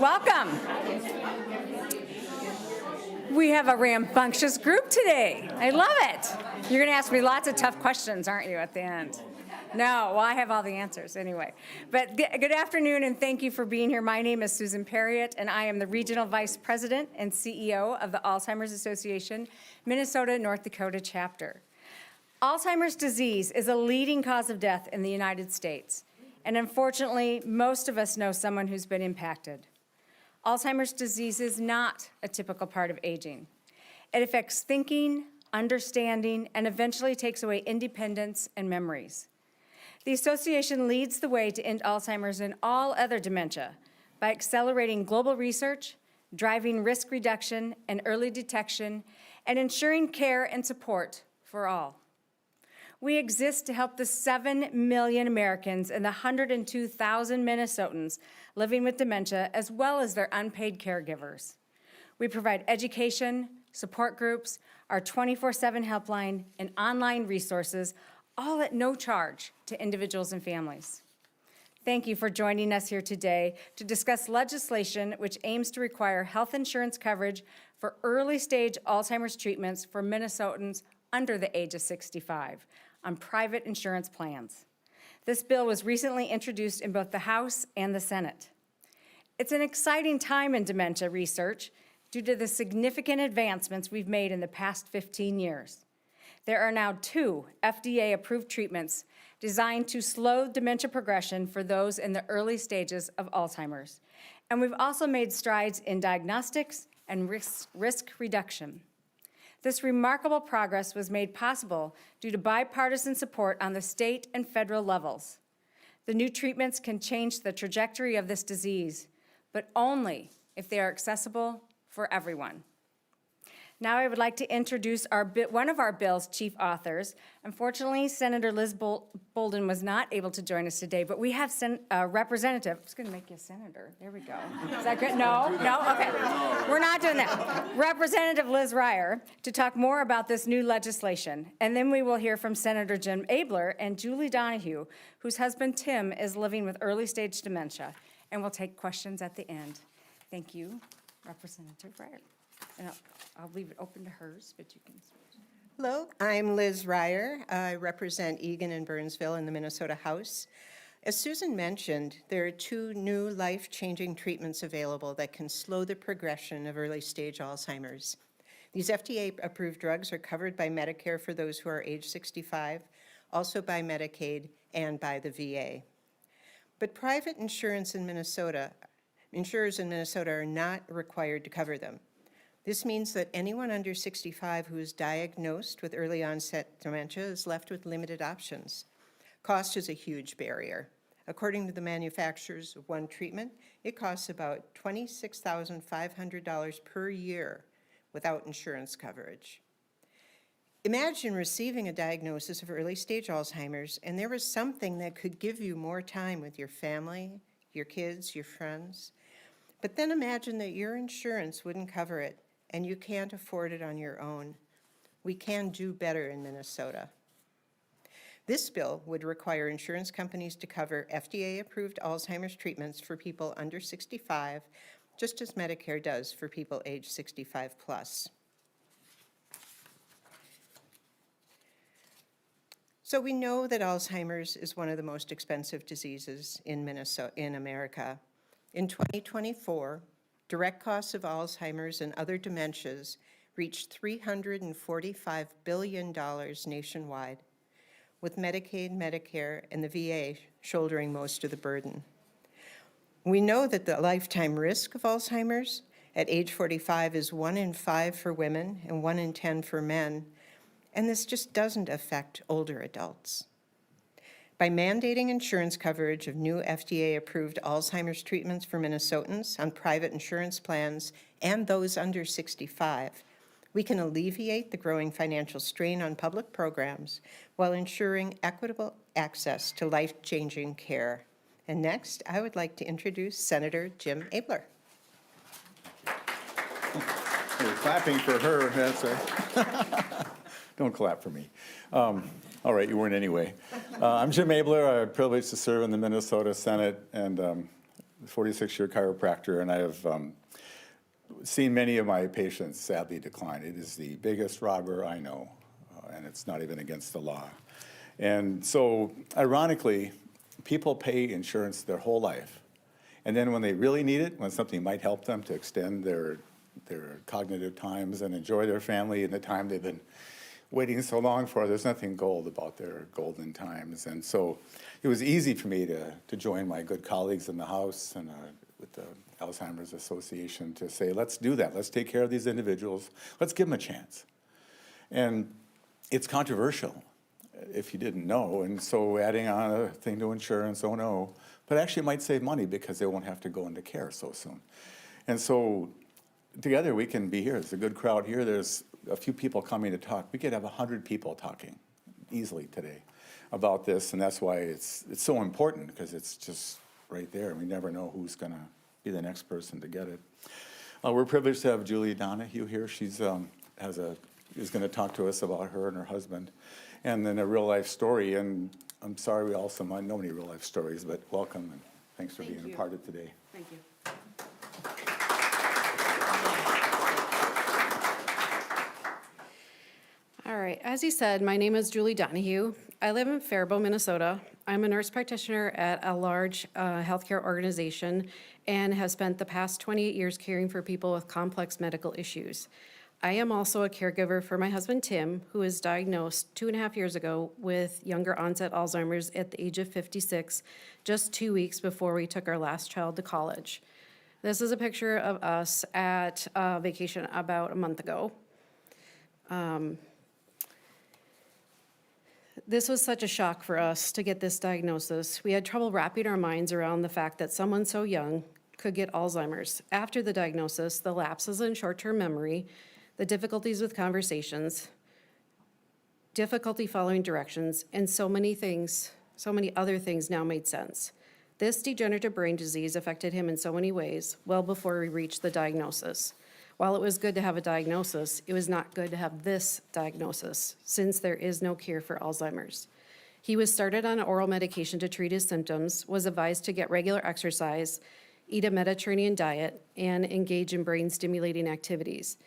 Welcome. We have a rambunctious group today. I love it. You're going to ask me lots of tough questions, aren't you, at the end? No, well, I have all the answers anyway. But good afternoon, and thank you for being here. My name is Susan Perriott, and I am the Regional Vice President and CEO of the Alzheimer's Association, Minnesota, North Dakota chapter. Alzheimer's disease is a leading cause of death in the United States, and unfortunately, most of us know someone who's been impacted. Alzheimer's disease is not a typical part of aging. It affects thinking, understanding, and eventually takes away independence and memories. The association leads the way to end Alzheimer's and all other dementia by accelerating global research, driving risk reduction and early detection, and ensuring care and support for all. We exist to help the 7 million Americans and the 102,000 Minnesotans living with dementia, as well as their unpaid caregivers. We provide education, support groups, our 24/7 helpline, and online resources, all at no charge to individuals and families. Thank you for joining us here today to discuss legislation which aims to require health insurance coverage for early-stage Alzheimer's treatments for Minnesotans under the age of 65 on private insurance plans. This bill was recently introduced in both the House and the Senate. It's an exciting time in dementia research due to the significant advancements we've made in the past 15 years. There are now 2 FDA-approved treatments designed to slow dementia progression for those in the early stages of Alzheimer's. And we've also made strides in diagnostics and risk reduction. This remarkable progress was made possible due to bipartisan support on the state and federal levels. The new treatments can change the trajectory of this disease, but only if they are accessible for everyone. Now I would like to introduce one of our bill's chief authors. Unfortunately, Senator Liz Bolden was not able to join us today, but we have Representative, I'm just gonna make you a senator, there we go. Is that good? No? Okay, we're not doing that. Representative Liz Ryer to talk more about this new legislation, and then we will hear from Senator Jim Abler and Julie Donahue, whose husband Tim is living with early stage dementia, and we'll take questions at the end. Thank you, Representative Ryer. And I'll leave it open to hers, but you can. Hello, I'm Liz Ryer. I represent Eagan and Burnsville in the Minnesota House. As Susan mentioned, there are 2 new life-changing treatments available that can slow the progression of early-stage Alzheimer's. These FDA-approved drugs are covered by Medicare for those who are age 65, also by Medicaid and by the VA. But private insurers in Minnesota are not required to cover them. This means that anyone under 65 who is diagnosed with early onset dementia is left with limited options. Cost is a huge barrier. According to the manufacturers of one treatment, it costs about $26,500 per year without insurance coverage. Imagine receiving a diagnosis of early stage Alzheimer's and there was something that could give you more time with your family, your kids, your friends. But then imagine that your insurance wouldn't cover it and you can't afford it on your own. We can do better in Minnesota. This bill would require insurance companies to cover FDA-approved Alzheimer's treatments for people under 65, just as Medicare does for people age 65 plus. So we know that Alzheimer's is one of the most expensive diseases in America. In 2024, direct costs of Alzheimer's and other dementias reached $345 billion nationwide, with Medicaid, Medicare, and the VA shouldering most of the burden. We know that the lifetime risk of Alzheimer's at age 45 is 1 in 5 for women and 1 in 10 for men, and this just doesn't affect older adults. By mandating insurance coverage of new FDA-approved Alzheimer's treatments for Minnesotans on private insurance plans and those under 65, we can alleviate the growing financial strain on public programs while ensuring equitable access to life-changing care. And next, I would like to introduce Senator Jim Abler. You're clapping for her. That's Don't clap for me. All right, you weren't anyway. I'm Jim Abler. I'm privileged to serve in the Minnesota Senate, and 46-year chiropractor, and I have seen many of my patients sadly decline. It is the biggest robber I know, and it's not even against the law. And so, ironically, people pay insurance their whole life. And then when they really need it, when something might help them to extend their cognitive times and enjoy their family in the time they've been waiting so long for, there's nothing gold about their golden times. And so it was easy for me to join my good colleagues in the House and with the Alzheimer's Association to say, let's do that. Let's take care of these individuals. Let's give them a chance. And it's controversial, if you didn't know. And so adding on a thing to insurance, oh no, but actually it might save money because they won't have to go into care so soon. And so together we can be here. There's a good crowd here. There's a few people coming to talk. We could have 100 people talking easily today about this, and that's why it's so important, because it's just right there. We never know who's going to be the next person to get it. We're privileged to have Julie Donahue here. She's is going to talk to us about her and her husband, and then a real life story. And I'm sorry we also might know many real life stories, but welcome and thanks for being a part of today. Thank you. All right, as he said, my name is Julie Donahue. I live in Faribault, Minnesota. I'm a nurse practitioner at a large healthcare organization and have spent the past 28 years caring for people with complex medical issues. I am also a caregiver for my husband, Tim, who was diagnosed 2.5 years ago with younger onset Alzheimer's at the age of 56, just 2 weeks before we took our last child to college. This is a picture of us at vacation about a month ago. This was such a shock for us to get this diagnosis. We had trouble wrapping our minds around the fact that someone so young could get Alzheimer's. After the diagnosis, the lapses in short-term memory, the difficulties with conversations, difficulty following directions, and so many other things now made sense. This degenerative brain disease affected him in so many ways, well before we reached the diagnosis. While it was good to have a diagnosis, it was not good to have this diagnosis, since there is no cure for Alzheimer's. He was started on oral medication to treat his symptoms, was advised to get regular exercise, eat a Mediterranean diet, and engage in brain-stimulating activities.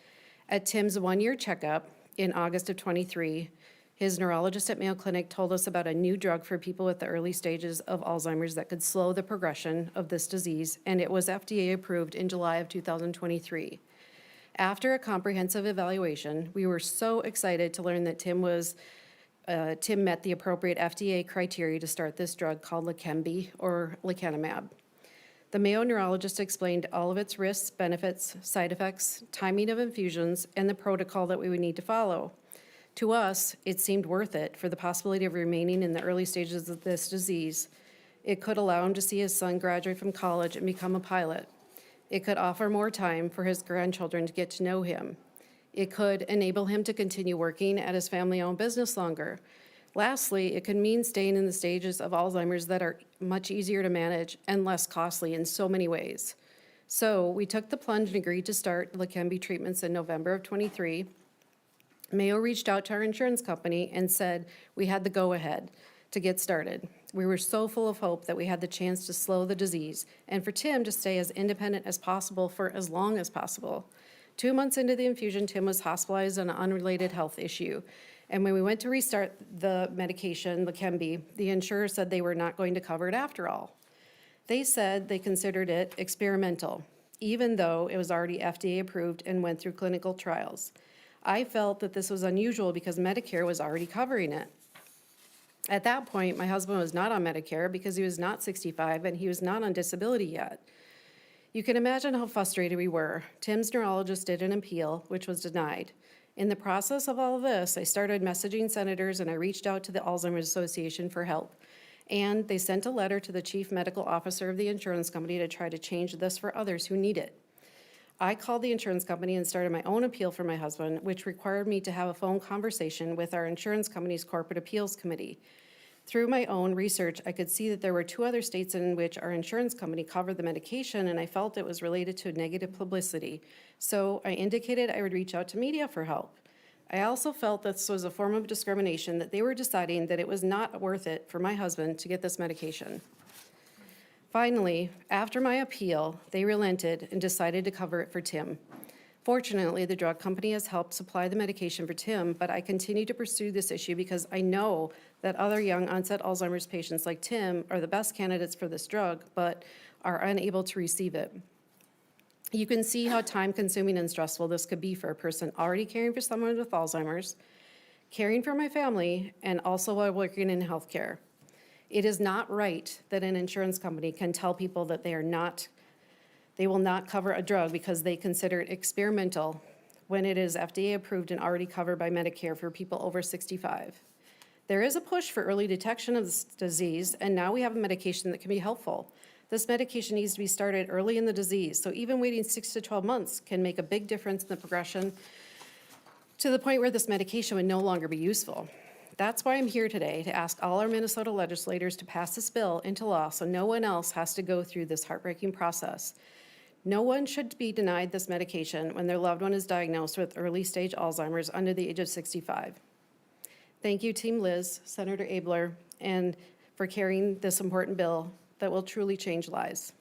At Tim's one-year checkup in August of '23, his neurologist at Mayo Clinic told us about a new drug for people with the early stages of Alzheimer's that could slow the progression of this disease, and it was FDA-approved in July of 2023. After a comprehensive evaluation, we were so excited to learn that Tim met the appropriate FDA criteria to start this drug called Leqembi, or lecanemab. The Mayo neurologist explained all of its risks, benefits, side effects, timing of infusions, and the protocol that we would need to follow. To us, it seemed worth it for the possibility of remaining in the early stages of this disease. It could allow him to see his son graduate from college and become a pilot. It could offer more time for his grandchildren to get to know him. It could enable him to continue working at his family-owned business longer. Lastly, it could mean staying in the stages of Alzheimer's that are much easier to manage and less costly in so many ways. So we took the plunge and agreed to start Leqembi treatments in November of '23. Mayo reached out to our insurance company and said we had the go-ahead to get started. We were so full of hope that we had the chance to slow the disease and for Tim to stay as independent as possible for as long as possible. 2 months into the infusion, Tim was hospitalized on an unrelated health issue. And when we went to restart the medication, Leqembi, the insurer said they were not going to cover it after all. They said they considered it experimental, even though it was already FDA approved and went through clinical trials. I felt that this was unusual because Medicare was already covering it. At that point, my husband was not on Medicare because he was not 65 and he was not on disability yet. You can imagine how frustrated we were. Tim's neurologist did an appeal, which was denied. In the process of all of this, I started messaging senators and I reached out to the Alzheimer's Association for help. And they sent a letter to the chief medical officer of the insurance company to try to change this for others who need it. I called the insurance company and started my own appeal for my husband, which required me to have a phone conversation with our insurance company's corporate appeals committee. Through my own research, I could see that there were 2 other states in which our insurance company covered the medication, and I felt it was related to negative publicity. So I indicated I would reach out to media for help. I also felt this was a form of discrimination, that they were deciding that it was not worth it for my husband to get this medication. Finally, after my appeal, they relented and decided to cover it for Tim. Fortunately, the drug company has helped supply the medication for Tim, but I continue to pursue this issue because I know that other young onset Alzheimer's patients like Tim are the best candidates for this drug, but are unable to receive it. You can see how time-consuming and stressful this could be for a person already caring for someone with Alzheimer's, caring for my family, and also while working in healthcare. It is not right that an insurance company can tell people that they will not cover a drug because they consider it experimental when it is FDA approved and already covered by Medicare for people over 65. There is a push for early detection of this disease, and now we have a medication that can be helpful. This medication needs to be started early in the disease, so even waiting 6 to 12 months can make a big difference in the progression to the point where this medication would no longer be useful. That's why I'm here today, to ask all our Minnesota legislators to pass this bill into law so no one else has to go through this heartbreaking process. No one should be denied this medication when their loved one is diagnosed with early-stage Alzheimer's under the age of 65. Thank you, Team Liz, Senator Abler, and for carrying this important bill that will truly change lives.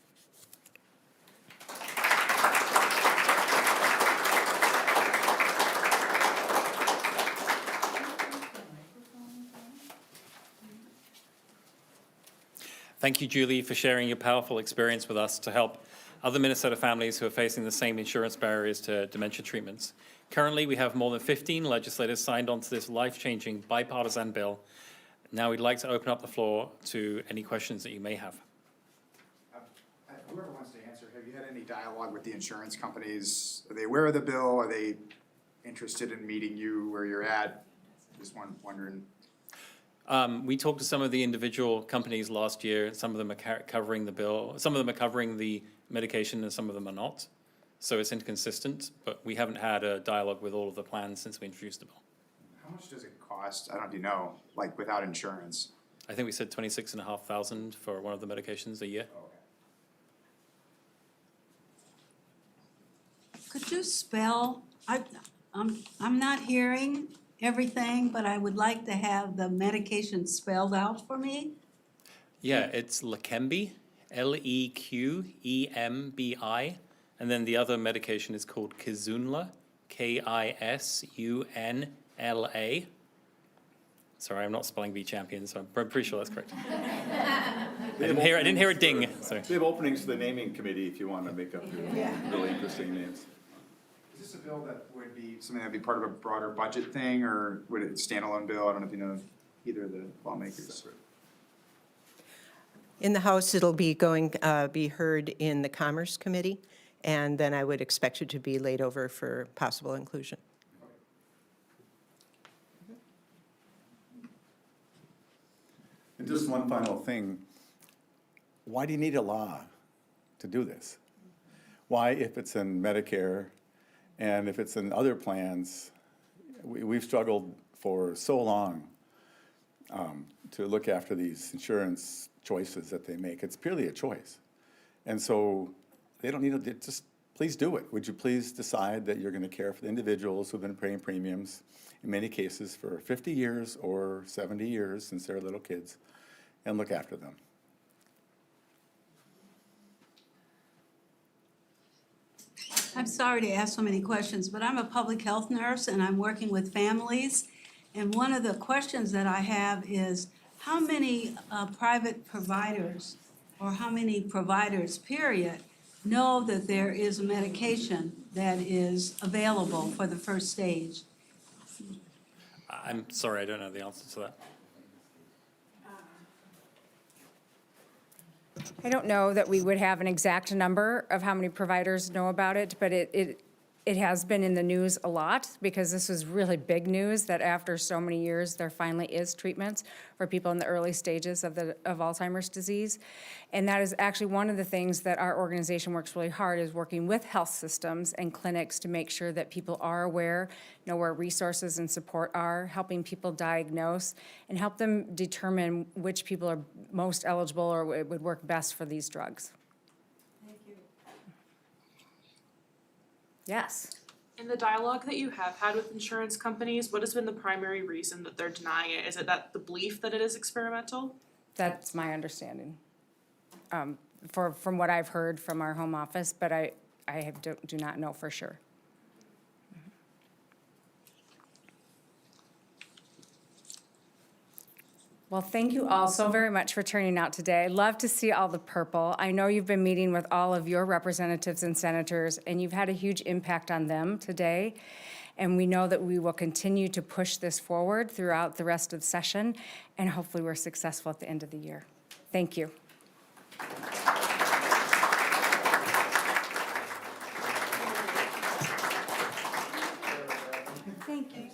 Thank you, Julie, for sharing your powerful experience with us to help other Minnesota families who are facing the same insurance barriers to dementia treatments. Currently, we have more than 15 legislators signed on to this life-changing bipartisan bill. Now we'd like to open up the floor to any questions that you may have. Whoever wants to answer, have you had any dialogue with the insurance companies? Are they aware of the bill? Are they interested in meeting you where you're at? Just wondering. We talked to some of the individual companies last year. Some of them are covering the bill. Some of them are covering the medication and some of them are not. So it's inconsistent, but we haven't had a dialogue with all of the plans since we introduced the bill. How much does it cost? I don't know if you know, like without insurance. I think we said $26,500 for one of the medications a year. Okay. Could you spell, I'm not hearing everything, but I would like to have the medication spelled out for me. Yeah, it's Leqembi, Leqembi, and then the other medication is called Kisunla, Kisunla. Sorry, I'm not spelling bee champion, so I'm pretty sure that's correct. I didn't hear a ding. So. We have openings to the naming committee if you want to make up your really interesting names. Is this a bill that would be something that'd be part of a broader budget thing, or would it standalone bill? I don't know if you know either of the lawmakers. In the House, it'll be be heard in the Commerce Committee, and then I would expect it to be laid over for possible inclusion. And just one final thing. Why do you need a law to do this? Why, if it's in Medicare and if it's in other plans, we've struggled for so long to look after these insurance choices that they make. It's purely a choice. And so they don't need to, just please do it. Would you please decide that you're going to care for the individuals who've been paying premiums, in many cases for 50 years or 70 years since they're little kids, and look after them. I'm sorry to ask so many questions, but I'm a public health nurse and I'm working with families. And one of the questions that I have is how many private providers or how many providers, period, know that there is a medication that is available for the first stage? I'm sorry, I don't know the answer to that. I don't know that we would have an exact number of how many providers know about it, but it has been in the news a lot because this was really big news that after so many years, there finally is treatments for people in the early stages of Alzheimer's disease. And that is actually one of the things that our organization works really hard is working with health systems and clinics to make sure that people are aware, know where resources and support are, helping people diagnose and help them determine which people are most eligible or would work best for these drugs. Yes. In the dialogue that you have had with insurance companies, what has been the primary reason that they're denying it? Is it that the belief that it is experimental? That's my understanding. from what I've heard from our home office, but do not know for sure. Well, thank you all so very much for turning out today. I love to see all the purple. I know you've been meeting with all of your representatives and senators, and you've had a huge impact on them today. And we know that we will continue to push this forward throughout the rest of the session, and hopefully we're successful at the end of the year. Thank you. Thank you.